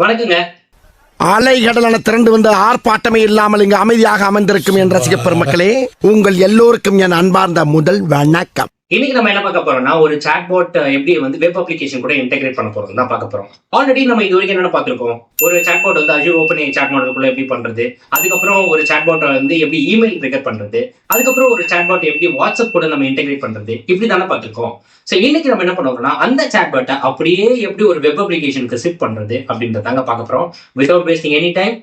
வணக்கங்க. அலைகடலான திரண்டு வந்து ஆர்ப்பாட்டமே இல்லாமல் இங்கு அமைதியாக அமர்ந்திருக்கும் என் ரசிக பெருமக்களே, உங்கள் எல்லோருக்கும் என் அன்பார்ந்த முதல் வணக்கம். இன்னைக்கு நம்ம என்ன பார்க்க போறோம்னா, ஒரு சாட்பாட் எப்படி வந்து வெப் அப்ளிகேஷன் கூட இன்டெகிரேட் பண்ண போறோம் தான் பார்க்க போறோம். ஆல்ரெடி நம்ம இது வரைக்கும் என்ன பார்த்திருக்கோம், ஒரு சாட்பாட் வந்து Azure OpenAI சாட் மாடலுக்குள்ள எப்படி பண்றது, அதுக்கப்புறம் ஒரு சாட்பாட் வந்து எப்படி இமெயில் ட்ரிகர் பண்றது, அதுக்கப்புறம் ஒரு சாட்பாட் எப்படி வாட்ஸ்அப் கூட நம்ம இன்டெகிரேட் பண்றது, இப்படி தானே பார்த்திருக்கோம். ஸோ இன்னைக்கு நம்ம என்ன பண்ணுவோம்னா, அந்த சாட்பாட்டை அப்படியே எப்படி ஒரு வெப் அப்ளிகேஷனுக்கு ஷிஃப்ட் பண்றது அப்படின்றதாங்க பார்க்க போறோம். வித்அவுட் வேஸ்டிங் எனி டைம்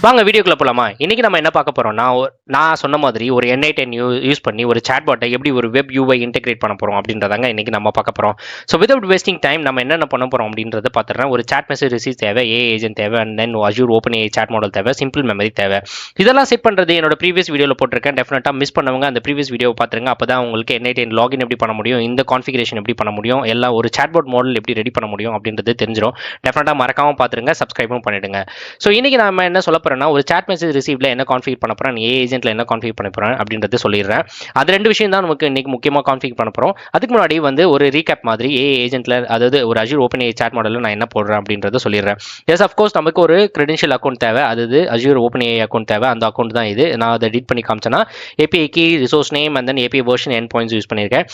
வாங்க வீடியோக்குள்ள போலாமா. இன்னைக்கு நம்ம என்ன பார்க்க போறோம்னா, நான் சொன்ன மாதிரி ஒரு N8N யூஸ் பண்ணி ஒரு சாட்பாட்டை எப்படி ஒரு வெப் யூஐ இன்டெகிரேட் பண்ண போறோம் அப்படின்றதாங்க இன்னைக்கு நம்ம பார்க்க போறோம். ஸோ வித்அவுட் வேஸ்டிங் டைம் நம்ம என்னென்ன பண்ண போறோம் அப்படின்றத பார்த்துறேன். ஒரு சாட் மெசேஜ் ரிசீவ் தேவை, ஏ ஏஜென்ட் தேவை, and then Azure OpenAI chat model தேவை, சிம்பிள் மெமரி தேவை. இதெல்லாம் செட் பண்றது என்னோட ப்ரீவியஸ் வீடியோவில் போட்டிருக்கேன். டெஃபினட்டா மிஸ் பண்ணவங்க அந்த ப்ரீவியஸ் வீடியோ பார்த்துருங்க. அப்பதான் உங்களுக்கு N8N லாகின் எப்படி பண்ண முடியும், இந்த கான்ஃபிகரேஷன் எப்படி பண்ண முடியும், எல்லாம் ஒரு சாட்பாட் மாடல் எப்படி ரெடி பண்ண முடியும் அப்படின்றது தெரிஞ்சிடும். டெஃபினட்டா மறக்காம பார்த்துருங்க, சப்ஸ்கிரைபும் பண்ணிடுங்க. ஸோ இன்னைக்கு நம்ம என்ன சொல்ல போறோம்னா, ஒரு சாட் மெசேஜ் ரிசீவ்ல என்ன கான்ஃபிகர் பண்ண போறேன், ஏ ஏஜென்ட்ல என்ன கான்ஃபிகர் பண்ண போறேன் அப்படின்றது சொல்லிடுறேன். அது ரெண்டு விஷயம் தான் நமக்கு இன்னைக்கு முக்கியமாக கான்ஃபிகர் பண்ண போறோம். அதுக்கு முன்னாடி வந்து ஒரு ரீகேப் மாதிரி ஏ ஏஜென்ட்ல, அதாவது ஒரு Azure OpenAI சாட் மாடலில் நான் என்ன போடுறேன் அப்படின்றத சொல்லிடுறேன். எஸ் அஃப்கோர்ஸ் நமக்கு ஒரு கிரெடென்ஷியல் அக்கௌண்ட் தேவை, அதாவது Azure OpenAI அக்கௌண்ட் தேவை. அந்த அக்கௌண்ட் தான் இது. நான் அதை எடிட் பண்ணி காமிச்சேன்னா API key, resource name and then API version endpoints use பண்ணியிருக்கேன்.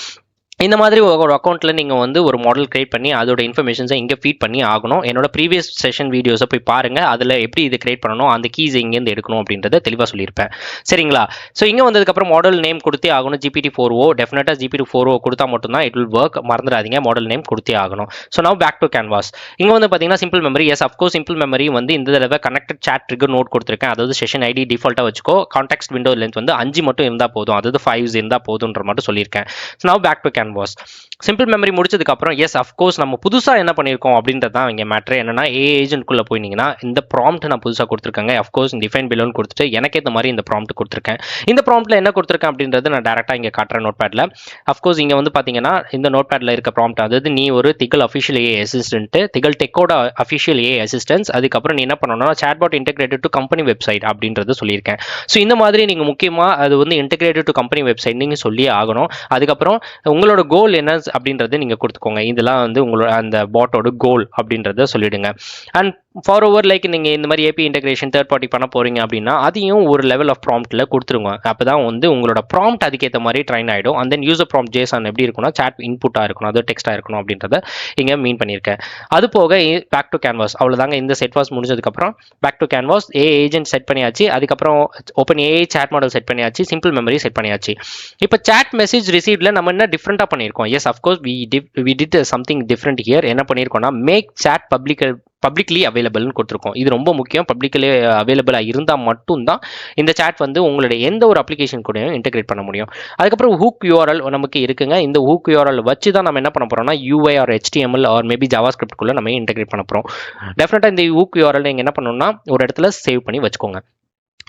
இந்த மாதிரி ஒரு அக்கௌண்ட்டில் நீங்கள் வந்து ஒரு மாடல் கிரியேட் பண்ணி அதோட இன்ஃபர்மேஷன்ஸை இங்கே ஃபீட் பண்ணி ஆகணும். என்னோட ப்ரீவியஸ் செஷன் வீடியோஸை போய் பாருங்கள். அதில் எப்படி இது கிரியேட் பண்ணணும், அந்த கீஸ் எங்கேருந்து எடுக்கணும் அப்படின்றத தெளிவாக சொல்லியிருப்பேன். சரிங்களா? ஸோ இங்கே வந்ததுக்கப்புறம் மாடல் நேம் கொடுத்தே ஆகணும். GPT-4o டெஃபினட்டாக GPT-4o கொடுத்தா மட்டும்தான் இட் வில் ஒர்க். மறந்துடாதீங்க, மாடல் நேம் கொடுத்தே ஆகணும். So now back to canvas. இங்கே வந்து பார்த்தீங்கன்னா simple memory. Yes of course simple memory வந்து இந்த தடவை கனெக்டட் சாட் ட்ரிகர் நோட் கொடுத்துருக்கேன். அதாவது செஷன் ஐடி டிஃபால்ட்டாக வச்சுக்கோ. கான்டெக்ஸ்ட் விண்டோ லென்த் வந்து 5 மட்டும் இருந்தால் போதும், அதாவது 5 இருந்தால் போதுன்ற மட்டும் சொல்லியிருக்கேன். So now back to canvas. Simple memory முடிச்சதுக்கு அப்புறம் எஸ் அஃப்கோர்ஸ் நம்ம புதுசாக என்ன பண்ணியிருக்கோம் அப்படின்றது தான் இங்கே மேட்ரு. என்னன்னா ஏ ஏஜென்ட்குள்ளே போயிட்டீங்கன்னா இந்த ப்ராம்ப்ட் நான் புதுசாக கொடுத்துருக்கேங்க. அஃப்கோர்ஸ் டிஃபைன் பிலோன்னு கொடுத்துட்டு எனக்கு ஏற்ற மாதிரி இந்த ப்ராம்ப்ட் கொடுத்துருக்கேன். இந்த ப்ராம்ப்ட்டில் என்ன கொடுத்துருக்கேன் அப்படின்றது நான் டேரெக்டாக இங்கே காட்டுறேன் நோட் பேட்டில். அஃப்கோர்ஸ் இங்கே வந்து பார்த்தீங்கன்னா இந்த நோட் பேட்டில் இருக்க ப்ராம்ப்ட், அதாவது நீ ஒரு திகல் அஃபிஷியல் ஏ அசிஸ்டன்ட், திகல் டெக்கோட அஃபிஷியல் ஏ அசிஸ்டன்ஸ், அதுக்கப்புறம் நீ என்ன பண்ணணும்னா chatbot integrated to company website அப்படின்றது சொல்லியிருக்கேன். ஸோ இந்த மாதிரி நீங்கள் முக்கியமாக அது வந்து இன்டெகிரேட்டட் டு கம்பெனி வெப்சைட் நீங்கள் சொல்லியே ஆகணும். அதுக்கப்புறம் உங்களோட கோல் என்ன அப்படின்றது நீங்கள் கொடுத்துக்கோங்க. இதெல்லாம் வந்து உங்களோட அந்த பாட்டோட கோல் அப்படின்றத சொல்லிடுங்க. அண்ட் ஃபார் ஓவர் லைக் நீங்கள் இந்த மாதிரி ஏபி இன்டெகிரேஷன் தேர்ட் பார்ட்டி பண்ண போறீங்க அப்படின்னா அதையும் ஒரு லெவல் ஆஃப் ப்ராம்ப்ட்ல கொடுத்துருங்க. அப்பதான் வந்து உங்களோட ப்ராம்ப்ட் அதுக்கேற்ற மாதிரி ட்ரைன் ஆகிடும். And then user prompt Jason எப்படி இருக்கும்னா சாட் இன்புட்டாக இருக்கணும், அது டெக்ஸ்டாக இருக்கணும் அப்படின்றத இங்கே மீன் பண்ணியிருக்கேன். அது போக பேக் டு கேன்வாஸ். அவ்வளோதாங்க. இந்த செட் வாஸ் முடிஞ்சதுக்கப்புறம் back to canvas. A agent set பண்ணியாச்சு, அதுக்கப்புறம் OpenAI சாட் மாடல் செட் பண்ணியாச்சு, சிம்பிள் மெமரி செட் பண்ணியாச்சு. இப்போ சாட் மெசேஜ் ரிசீவ்ல நம்ம என்ன டிஃப்ரெண்டாக பண்ணியிருக்கோம். Yes of course we did something different here. என்ன பண்ணியிருக்கோம்னா மேக் சாட் பப்ளிக்லி அவைலபிள்னு கொடுத்துருக்கோம். இது ரொம்ப முக்கியம். பப்ளிக்லி அவைலபிளாக இருந்தால் மட்டும்தான் இந்த சாட் வந்து உங்களுடைய எந்த ஒரு அப்ளிகேஷன் கூடயும் இன்டெகிரேட் பண்ண முடியும். அதுக்கப்புறம் ஹூக் URL நமக்கு இருக்குங்க. இந்த ஹூக் URL வச்சு தான் நம்ம என்ன பண்ண போகிறோம்னா UI or HTML or maybe ஜாவாஸ்கிரிப்ட்குள்ளே நம்ம இன்டெகிரேட் பண்ண போகிறோம். டெஃபினட்டாக இந்த ஹூக் URL நீங்கள் என்ன பண்ணணும்னா ஒரு இடத்துல சேவ் பண்ணி வச்சுக்கோங்க.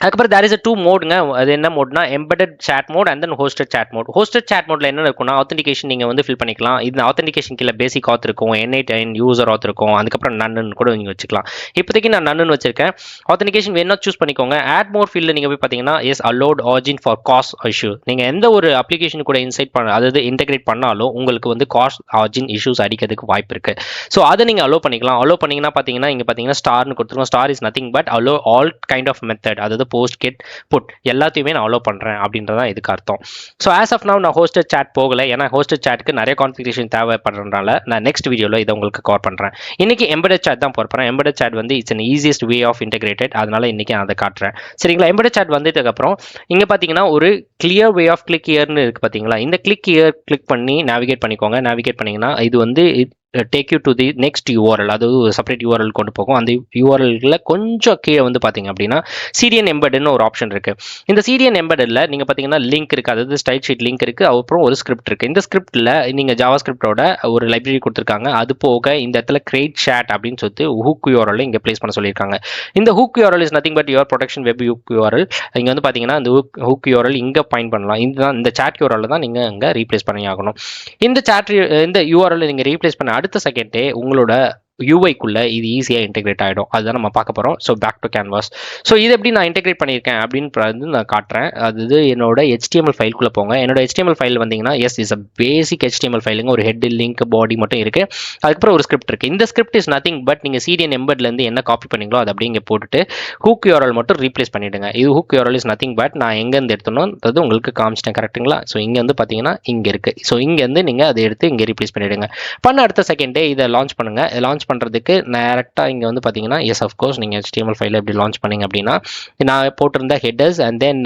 அதுக்கப்புறம் தேர் இஸ் a 2 மோடுங்க. அது என்ன மோட்னா embedded chat mode and then hosted chat mode. Hosted chat மோட்ல என்ன இருக்கும்னா ஆத்தென்டிகேஷன் நீங்கள் வந்து ஃபில் பண்ணிக்கலாம். இது ஆத்தென்டிகேஷன் கீழே பேசிக் ஆத் இருக்கும், N8N யூசர் ஆத் இருக்கும், அதுக்கப்புறம் நன்னு கூட நீங்கள் வச்சுக்கலாம். இப்போதைக்கு நான் நன்னு வச்சிருக்கேன். ஆத்தென்டிகேஷன் வேணா சூஸ் பண்ணிக்கோங்க. ஆட் மோர் ஃபீல்டில் நீங்கள் போய் பார்த்தீங்கன்னா yes allowed origin for cost issue. நீங்கள் எந்த ஒரு அப்ளிகேஷன் கூட இன்சைட் பண்ண, அதாவது இன்டெகிரேட் பண்ணாலும் உங்களுக்கு வந்து காஸ்ட் ஆர்ஜின் இஷ்யூஸ் அடிக்கிறதுக்கு வாய்ப்பு இருக்கு. ஸோ அதை நீங்கள் அலோ பண்ணிக்கலாம். அலோ பண்ணீங்கன்னா பார்த்தீங்கன்னா இங்கே பார்த்தீங்கன்னா ஸ்டார்னு கொடுத்துருக்கோம். Star is nothing but allow all kind of method, அதாவது போஸ்ட் கெட் புட் எல்லாத்தையுமே நான் அலோ பண்ணுறேன் அப்படின்றதான் இதுக்கு அர்த்தம். ஸோ ஆஸ் ஆஃப் நவ் நான் ஹோஸ்டட் சாட் போகலை, ஏன்னா ஹோஸ்டட் சாட்க்கு நிறைய கான்ஃபிகரேஷன் தேவைப்படுறதுனால நான் நெக்ஸ்ட் வீடியோவில் இதை உங்களுக்கு கவர் பண்ணுறேன். இன்னைக்கு எம்பெடட் சாட் தான் போகிறேன். எம்பெடட் சாட் வந்து it's an easiest way of integrated, அதனால இன்னைக்கு நான் அதை காட்டுறேன். சரிங்களா? எம்பெடட் சாட் வந்ததுக்கப்புறம் இங்கே பார்த்தீங்கன்னா ஒரு கிளியர் வே ஆஃப் கிளிக் இயர்னு இருக்குது பார்த்தீங்களா? இந்த கிளிக் இயர் கிளிக் பண்ணி நேவிகேட் பண்ணிக்கோங்க. நேவிகேட் பண்ணிங்கன்னா இது வந்து take you to the next URL, அதாவது ஒரு செப்பரேட் URL கொண்டு போகும். அந்த URL கொஞ்சம் கீழே வந்து பார்த்தீங்க அப்படின்னா CDN எம்பெட்னு ஒரு ஆப்ஷன் இருக்கு. இந்த CDN எம்பெட்ல நீங்க பார்த்தீங்கன்னா லிங்க் இருக்கு, அதாவது ஸ்டைல் ஷீட் லிங்க் இருக்கு, அப்புறம் ஒரு ஸ்கிரிப்ட் இருக்கு. இந்த ஸ்கிரிப்ட்ல நீங்க ஜாவா ஸ்கிரிப்டோட ஒரு லைப்ரரி கொடுத்துருக்காங்க. அது போக இந்த இடத்துல கிரியேட் சாட் அப்படின்னு சொல்லிட்டு ஹூக் URL இங்க பிளேஸ் பண்ண சொல்லியிருக்காங்க. இந்த hook URL is nothing but your production web hook URL. இங்க வந்து பார்த்தீங்கன்னா இந்த ஹூக் URL இங்க பாயிண்ட் பண்ணலாம். இந்த சாட் URL தான் நீங்க இங்க ரீப்ளேஸ் பண்ணி ஆகணும். இந்த URL நீங்க ரீப்ளேஸ் பண்ண அடுத்த செகண்டே உங்களோட யூஐக்குள்ளே இது ஈஸியாக இன்டெகிரேட் ஆகிடும். அதுதான் நம்ம பார்க்க போகிறோம். So back to canvas. So இது எப்படி நான் இன்டெகிரேட் பண்ணியிருக்கேன் அப்படின்னு நான் காட்டுறேன். அது என்னோட HTML ஃபைல்குள்ளே போங்க. என்னோட HTML ஃபைல் வந்தீங்கன்னா இஸ் அ பேசிக் HTML ஃபைலுங்க. ஒரு ஹெட், லிங்க், பாடி மட்டும் இருக்குது. அதுக்கப்புறம் ஒரு ஸ்கிரிப்ட் இருக்குது. இந்த ஸ்கிரிப்ட் இஸ் நத்திங் பட் நீங்கள் CDN எம்பர்ட்லேருந்து என்ன காப்பி பண்ணீங்களோ அதை அப்படியே இங்கே போட்டுட்டு ஹூக் URL மட்டும் ரீப்ளேஸ் பண்ணிவிடுங்க. இது hook URL is nothing but நான் எங்கேருந்து எடுத்தணும் அது உங்களுக்கு காமிச்சிட்டேன். கரெக்டுங்களா? ஸோ இங்கே வந்து பார்த்தீங்கன்னா இங்கே இருக்குது. ஸோ இங்கேருந்து நீங்கள் அதை எடுத்து இங்கே ரீப்ளேஸ் பண்ணிவிடுங்க. பண்ண அடுத்த செகண்டே இதை லான்ச் பண்ணுங்கள். லான்ச் பண்ணுறதுக்கு டேரெக்டாக இங்கே வந்து பார்த்தீங்கன்னா அஃப்கோர்ஸ் நீங்கள் HTML ஃபைலை எப்படி லான்ச் பண்ணீங்க அப்படின்னா நான் போட்டிருந்த ஹெட்டர்ஸ் அண்ட் தென்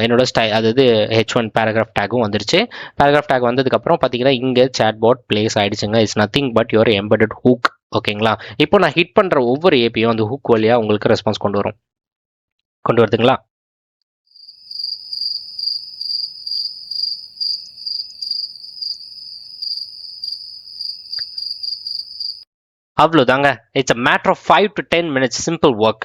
என்னோட அதாவது H1 பேராகிராஃப் டேகும் வந்துருச்சு. பேராகிராஃப் டேக் வந்ததுக்கப்புறம் பார்த்தீங்கன்னா இங்கே சாட்பாட் பிளேஸ் ஆகிடுச்சுங்க. It's nothing but your embedded hook. ஓகேங்களா? இப்போ நான் ஹிட் பண்ணுற ஒவ்வொரு ஏபியும் அந்த ஹூக் வழியாக உங்களுக்கு ரெஸ்பான்ஸ் கொண்டு வருதுங்களா? அவ்வளோதாங்க. It's a matter of 5 to 10 minutes simple work.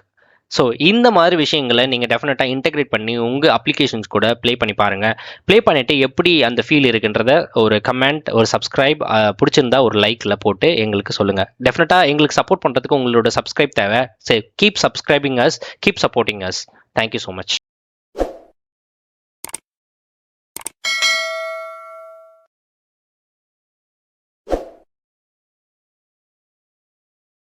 So இந்த மாதிரி விஷயங்களை நீங்கள் டெஃபினட்டாக இன்டெகிரேட் பண்ணி உங்கள் அப்ளிகேஷன்ஸ் கூட ப்ளே பண்ணி பாருங்கள். ப்ளே பண்ணிவிட்டு எப்படி அந்த ஃபீல் இருக்குன்றத ஒரு கமெண்ட், ஒரு சப்ஸ்கிரைப், பிடிச்சிருந்தா ஒரு லைக்கில் போட்டு எங்களுக்கு சொல்லுங்கள். டெஃபினட்டாக எங்களுக்கு சப்போர்ட் பண்ணுறதுக்கு உங்களோட சப்ஸ்கிரைப் தேவை. சரி, keep subscribing us, keep supporting us. Thank you so much.